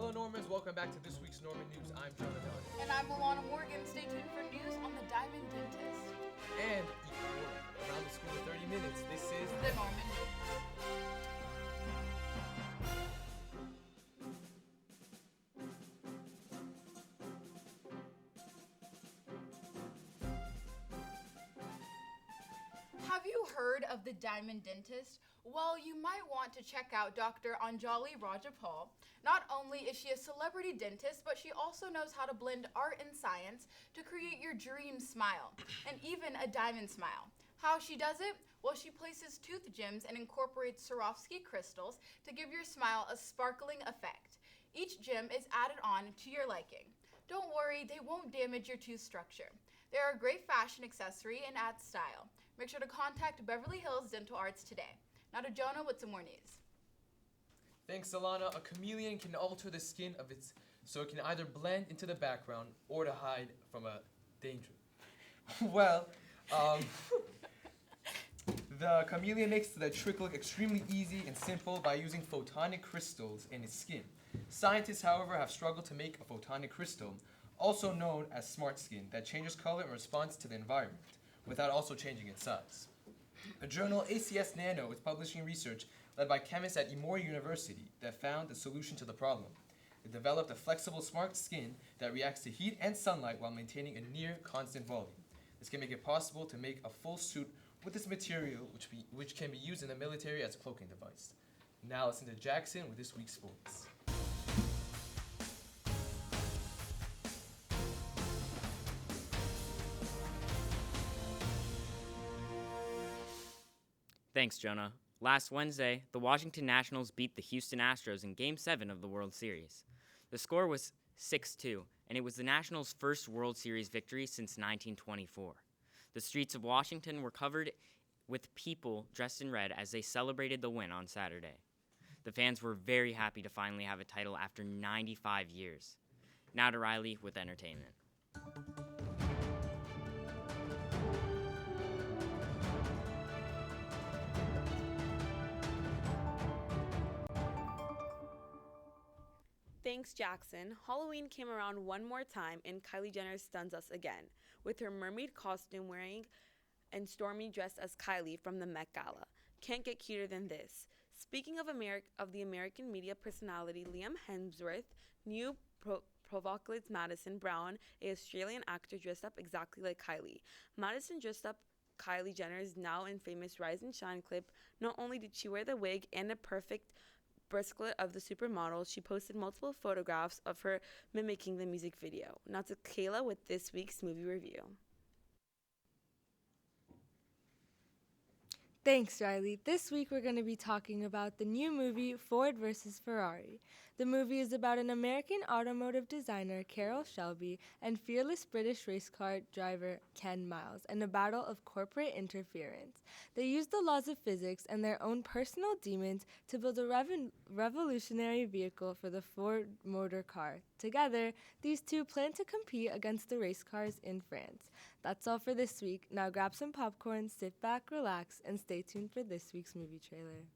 Hello Normans, welcome back to this week's Norman News. I'm Jonah. And I'm Alana Morgan. Stay tuned for news on the Diamond Dentist. And around the school in 30 minutes, this is the Norman News. Have you heard of the Diamond Dentist? Well, you might want to check out Dr. Anjali Rajapal. Not only is she a celebrity dentist, but she also knows how to blend art and science to create your dream smile, and even a diamond smile. How she does it? Well, she places tooth gems and incorporates Swarovski crystals to give your smile a sparkling effect. Each gem is added on to your liking. Don't worry, they won't damage your tooth structure. They are a great fashion accessory and add style. Make sure to contact Beverly Hills Dental Arts today. Now to Jonah with some more news. Thanks, Alana. A chameleon can alter the skin of its so it can either blend into the background or to hide from a danger. The chameleon makes the trick look extremely easy and simple by using photonic crystals in its skin. Scientists, however, have struggled to make a photonic crystal, also known as smart skin, that changes color in response to the environment, without also changing its size. A journal, ACS Nano, is publishing research led by chemists at Emory University that found the solution to the problem. It developed a flexible smart skin that reacts to heat and sunlight while maintaining a near constant volume. This can make it possible to make a full suit with this material, which can be used in the military as a cloaking device. Now listen to Jackson with this week's sports. Thanks, Jonah. Last Wednesday, the Washington Nationals beat the Houston Astros in Game 7 of the World Series. The score was 6-2, and it was the Nationals' first World Series victory since 1924. The streets of Washington were covered with people dressed in red as they celebrated the win on Saturday. The fans were very happy to finally have a title after 95 years. Now to Riley with entertainment. Thanks, Jackson. Halloween came around one more time and Kylie Jenner stuns us again with her mermaid costume wearing and Stormy dressed as Kylie from the Met Gala. Can't get cuter than this. Speaking of the American media personality Liam Hemsworth, new provocateurs Madison Brown, an Australian actor, dressed up exactly like Kylie. Madison dressed up Kylie Jenner's now infamous Rise and Shine clip. Not only did she wear the wig and a perfect bracelet of the supermodel, she posted multiple photographs of her mimicking the music video. Now to Kayla with this week's movie review. Thanks, Riley. This week we're going to be talking about the new movie Ford vs. Ferrari. The movie is about an American automotive designer, Carroll Shelby, and fearless British race car driver, Ken Miles, in a battle of corporate interference. They use the laws of physics and their own personal demons to build a revolutionary vehicle for the Ford motor car. Together, these two plan to compete against the race cars in France. That's all for this week. Now grab some popcorn, sit back, relax, and stay tuned for this week's movie trailer.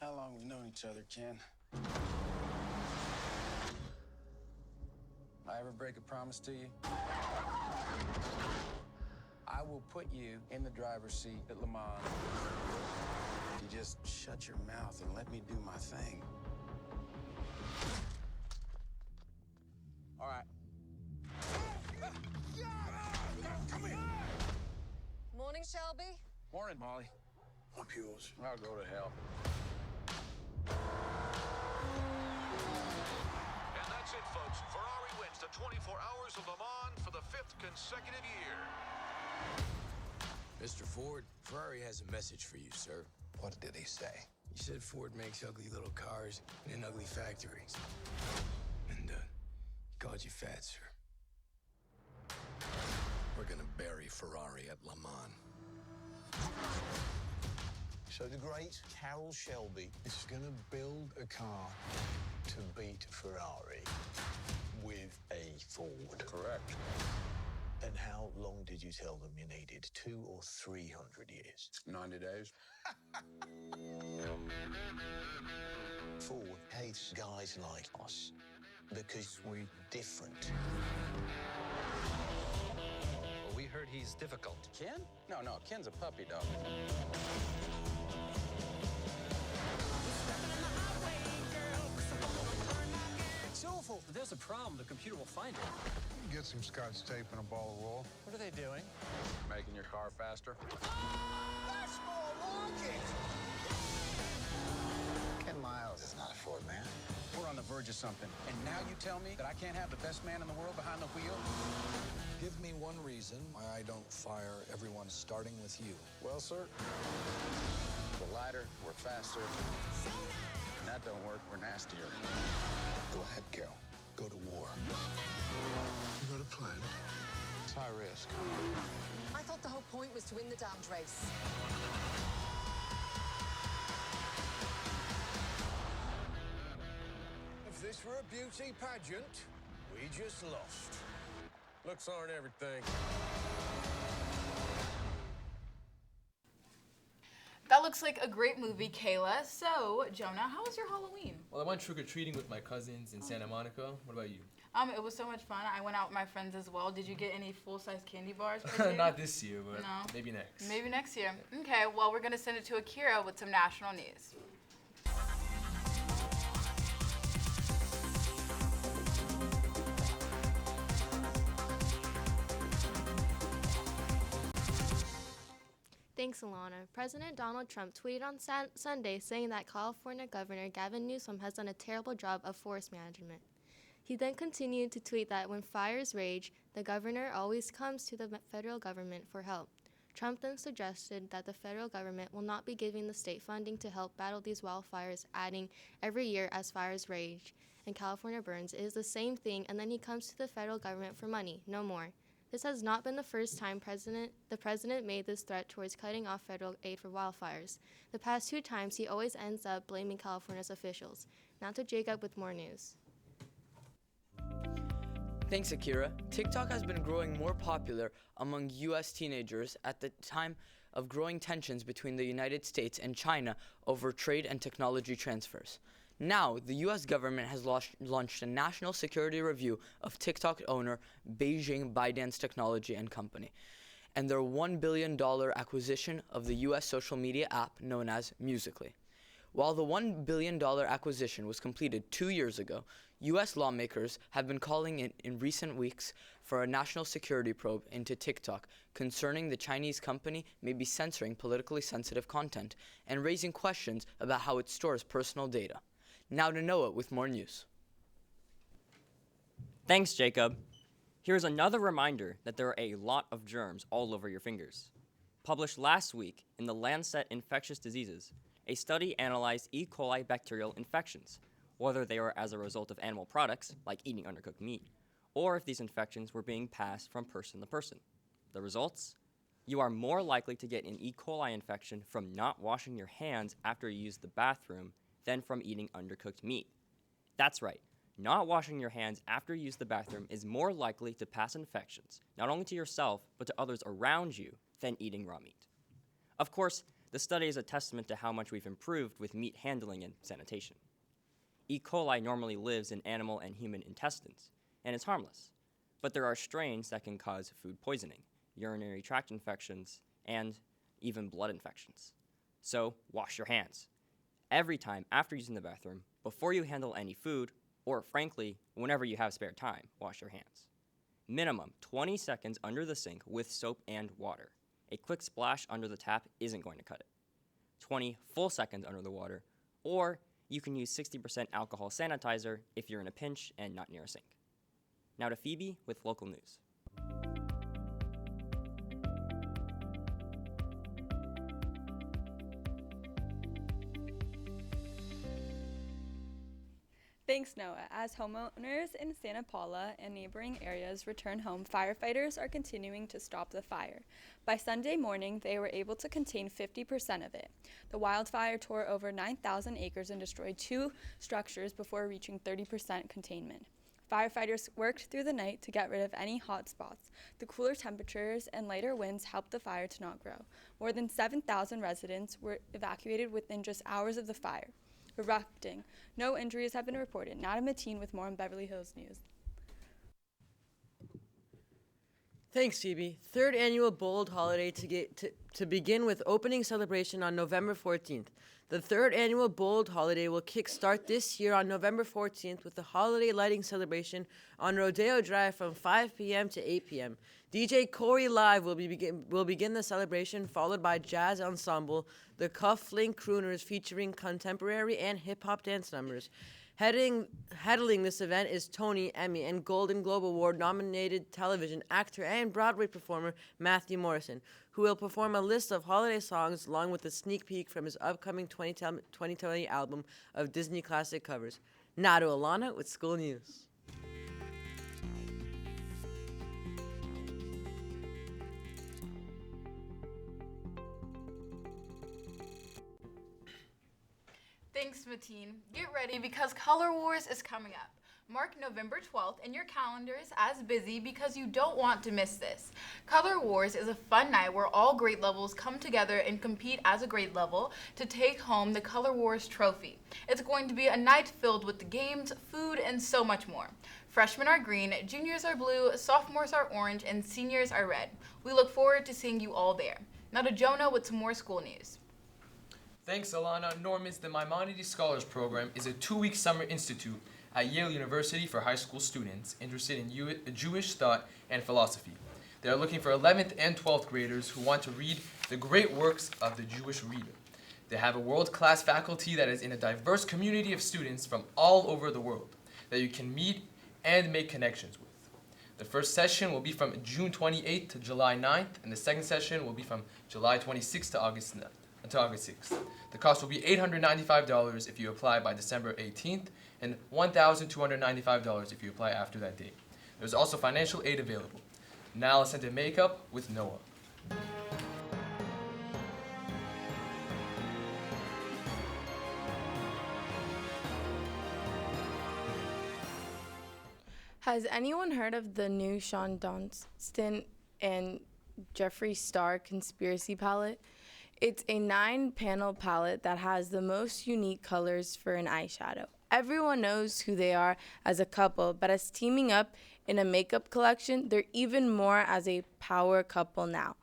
How long have we known each other, Ken? I ever break a promise to you? I will put you in the driver's seat at Le Mans. You just shut your mouth and let me do my thing. All right. Come here. Morning, Shelby. Morning, Molly. I'm yours. I'll go to hell. And that's it, folks. Ferrari wins the 24 Hours of Le Mans for the 5th consecutive year. Mr. Ford, Ferrari has a message for you, sir. What did he say? He said Ford makes ugly little cars in ugly factories. And, he called you fat, sir. We're gonna bury Ferrari at Le Mans. So the great Carroll Shelby is gonna build a car to beat Ferrari with a Ford. Correct. And how long long did you tell them you needed? 200 or 300 years? 90 days. Ford hates guys like us because we're different. Well, we heard he's difficult. Ken? No, Ken's a puppy dog. It's awful. If there's a problem, the computer will find it. Get some scotch tape and a ball of wool. What are they doing? Making your car faster. That's more like it! Ken Miles is not a Ford man. We're on the verge of something. And now you tell me that I can't have the best man in the world behind the wheel? Give me one reason why I don't fire everyone starting with you. Well, sir, we're lighter, we're faster. When that don't work, we're nastier. Go ahead, Carol. Go to war. You got a plan? It's high risk. I thought the whole point was to win the damned race. If this were a beauty pageant, we just lost. Looks aren't everything. That looks like a great movie, Kayla. So, Jonah, how was your Halloween? Well, I went trick-or-treating with my cousins in Santa Monica. What about you? It was so much fun. I went out with my friends as well. Did you get any full-size candy bars? Not this year, but No. maybe next. Maybe next year. Okay, well, we're going to send it to Akira with some national news. Thanks, Alana. President Donald Trump tweeted on Sunday saying that California Governor Gavin Newsom has done a terrible job of forest management. He then continued to tweet that when fires rage, the governor always comes to the federal government for help. Trump then suggested that the federal government will not be giving the state funding to help battle these wildfires, adding, every year as fires rage and California burns, it is the same thing, and then he comes to the federal government for money, no more. This has not been the first time the president made this threat towards cutting off federal aid for wildfires. The past 2 times, he always ends up blaming California's officials. Now to Jacob with more news. Thanks, Akira. TikTok has been growing more popular among U.S. teenagers at the time of growing tensions between the United States and China over trade and technology transfers. Now, the U.S. government has launched a national security review of TikTok owner Beijing ByteDance Technology and Company, and their $1 billion acquisition of the U.S. social media app known as Musical.ly. While the $1 billion acquisition was completed 2 years ago, U.S. lawmakers have been calling in recent weeks for a national security probe into TikTok concerning the Chinese company may be censoring politically sensitive content and raising questions about how it stores personal data. Now to Noah with more news. Thanks, Jacob. Here's another reminder that there are a lot of germs all over your fingers. Published last week in the Lancet Infectious Diseases, a study analyzed E. coli bacterial infections, whether they were as a result of animal products, like eating undercooked meat, or if these infections were being passed from person to person. The results? You are more likely to get an E. coli infection from not washing your hands after you use the bathroom than from eating undercooked meat. That's right, not washing your hands after you use the bathroom is more likely to pass infections, not only to yourself, but to others around you, than eating raw meat. Of course, the study is a testament to how much we've improved with meat handling and sanitation. E. coli normally lives in animal and human intestines, and is harmless. But there are strains that can cause food poisoning, urinary tract infections, and even blood infections. So, wash your hands. Every time after using the bathroom, before you handle any food, or frankly, whenever you have spare time, wash your hands. Minimum 20 seconds under the sink with soap and water. A quick splash under the tap isn't going to cut it. 20 full seconds under the water, or you can use 60% alcohol sanitizer if you're in a pinch and not near a sink. Now to Phoebe with local news. Thanks, Noah. As homeowners in Santa Paula and neighboring areas return home, firefighters are continuing to stop the fire. By Sunday morning, they were able to contain 50% of it. The wildfire tore over 9,000 acres and destroyed 2 structures before reaching 30% containment. Firefighters worked through the night to get rid of any hot spots. The cooler temperatures and lighter winds helped the fire to not grow. More than 7,000 residents were evacuated within just hours of the fire erupting. No injuries have been reported. Nada Mateen with more on Beverly Hills News. Thanks, Phoebe. Third annual Bold Holiday to begin with opening celebration on November 14th. The third annual Bold Holiday will kickstart this year on November 14th with the holiday lighting celebration on Rodeo Drive from 5 p.m. to 8 p.m. DJ Corey Live will begin the celebration, followed by jazz ensemble, the Cufflink Crooners featuring contemporary and hip-hop dance numbers. Headling this event is Tony, Emmy, and Golden Globe Award-nominated television actor and Broadway performer Matthew Morrison, who will perform a list of holiday songs along with a sneak peek from his upcoming 2020 album of Disney classic covers. Now to Alana with school news. Thanks, Mateen. Get ready because Color Wars is coming up. Mark November 12th in your calendars as busy because you don't want to miss this. Color Wars is a fun night where all grade levels come together and compete as a grade level to take home the Color Wars trophy. It's going to be a night filled with the games, food, and so much more. Freshmen are green, juniors are blue, sophomores are orange, and seniors are red. We look forward to seeing you all there. Now to Jonah with some more school news. Thanks, Alana. Normans, the Maimonides Scholars Program is a 2-week summer institute at Yale University for high school students interested in Jewish thought and philosophy. They are looking for 11th and 12th graders who want to read the great works of the Jewish reader. They have a world-class faculty that is in a diverse community of students from all over the world that you can meet and make connections with. The first session will be from June 28th to July 9th, and the second session will be from July 26th to August 9th. Until August 6th. The cost will be $895 if you apply by December 18th and $1,295 if you apply after that date. There's also financial aid available. Now let's enter makeup with Noah. Has anyone heard of the new Sean Dunstan and Jeffree Star conspiracy palette? It's a 9-panel palette that has the most unique colors for an eyeshadow. Everyone knows who they are as a couple, but as teaming up in a makeup collection, they're even more as a power couple now.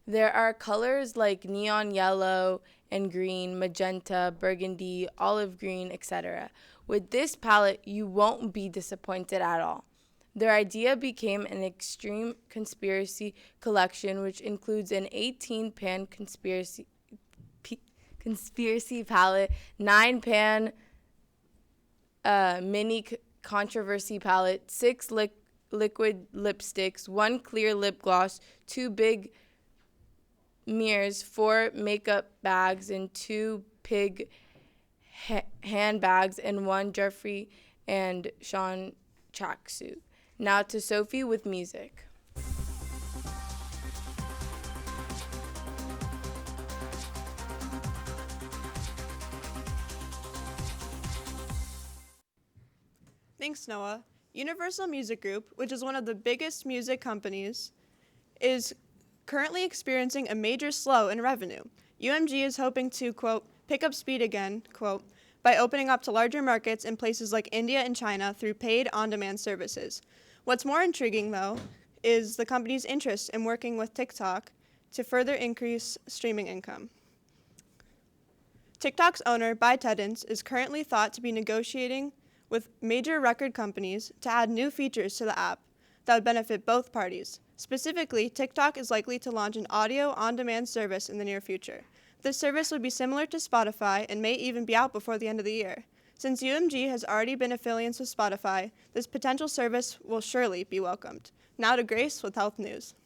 There are colors like neon yellow and green, magenta, burgundy, olive green, etc. With this palette, you won't be disappointed at all. Their idea became an extreme conspiracy collection, which includes an 18-pan conspiracy palette, 9-pan mini controversy palette, 6 liquid lipsticks, 1 clear lip gloss, 2 big mirrors, 4 makeup bags, and 2 pig handbags, and 1 Jeffree and Sean tracksuit. Now to Sophie with music. Thanks, Noah. Universal Music Group, which is one of the biggest music companies, is currently experiencing a major slow in revenue. UMG is hoping to, quote, pick up speed again, quote, by opening up to larger markets in places like India and China through paid on-demand services. What's more intriguing, though, is the company's interest in working with TikTok to further increase streaming income. TikTok's owner, ByteDance, is currently thought to be negotiating with major record companies to add new features to the app that would benefit both parties. Specifically, TikTok is likely to launch an audio on-demand service in the near future. This service would be similar to Spotify and may even be out before the end of the year. Since UMG has already been affiliates with Spotify, this potential service will surely be welcomed. Now to Grace with health news.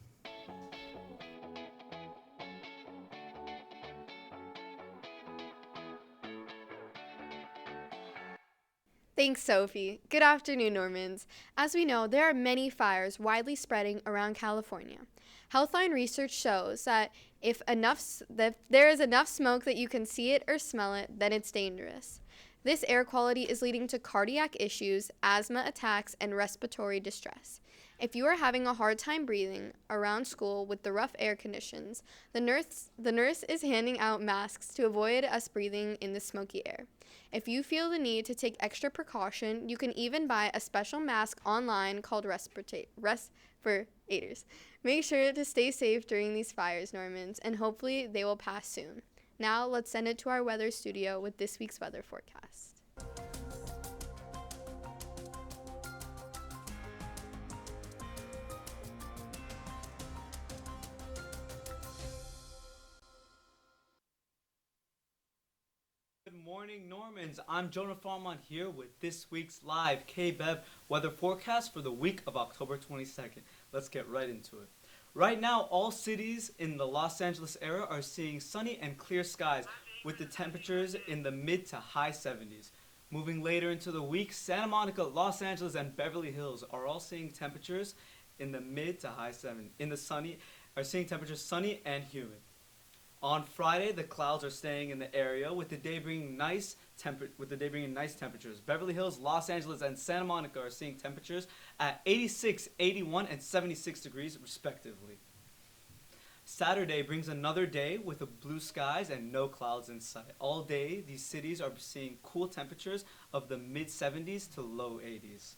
Thanks, Sophie. Good afternoon, Normans. As we know, there are many fires widely spreading around California. Healthline research shows that if there is enough smoke that you can see it or smell it, then it's dangerous. This air quality is leading to cardiac issues, asthma attacks, and respiratory distress. If you are having a hard time breathing around school with the rough air conditions, the nurse is handing out masks to avoid us breathing in the smoky air. If you feel the need to take extra precaution, you can even buy a special mask online called respirators. Make sure to stay safe during these fires, Normans, and hopefully they will pass soon. Now let's send it to our weather studio with this week's weather forecast. Good morning, Normans. I'm Jonah Farmon here with this week's live KBEV weather forecast for the week of October 22nd. Let's get right into it. Right now, all cities in the Los Angeles area are seeing sunny and clear skies with the temperatures in the mid to high 70s. Moving later into the week, Santa Monica, Los Angeles, and Beverly Hills are all seeing temperatures in the mid to high 70s. In the sunny, are seeing temperatures sunny and humid. On Friday, the clouds are staying in the area with the day bringing nice temperatures. Beverly Hills, Los Angeles, and Santa Monica are seeing temperatures at 86, 81, and 76 degrees respectively. Saturday brings another day with blue skies and no clouds in sight. All day, these cities are seeing cool temperatures of the mid-70s to low 80s.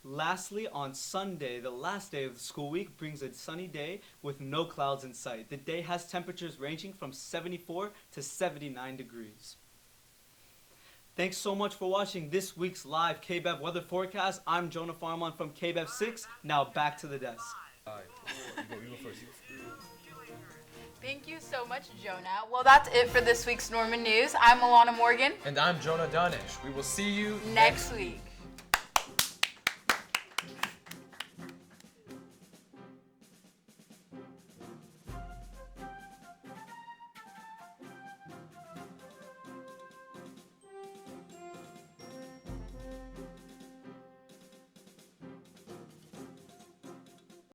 Lastly, on Sunday, the last day of the school week, brings a sunny day with no clouds in sight. The day has temperatures ranging from 74 to 79 degrees. Thanks so much for watching this week's live KBEV weather forecast. I'm Jonah Farmon from KBEV 6. Now back to the desk. You go first. Thank you so much, Jonah. Well, that's it for this week's Norman News. I'm Alana Morgan. And I'm Jonah Danesh. We will see you next week.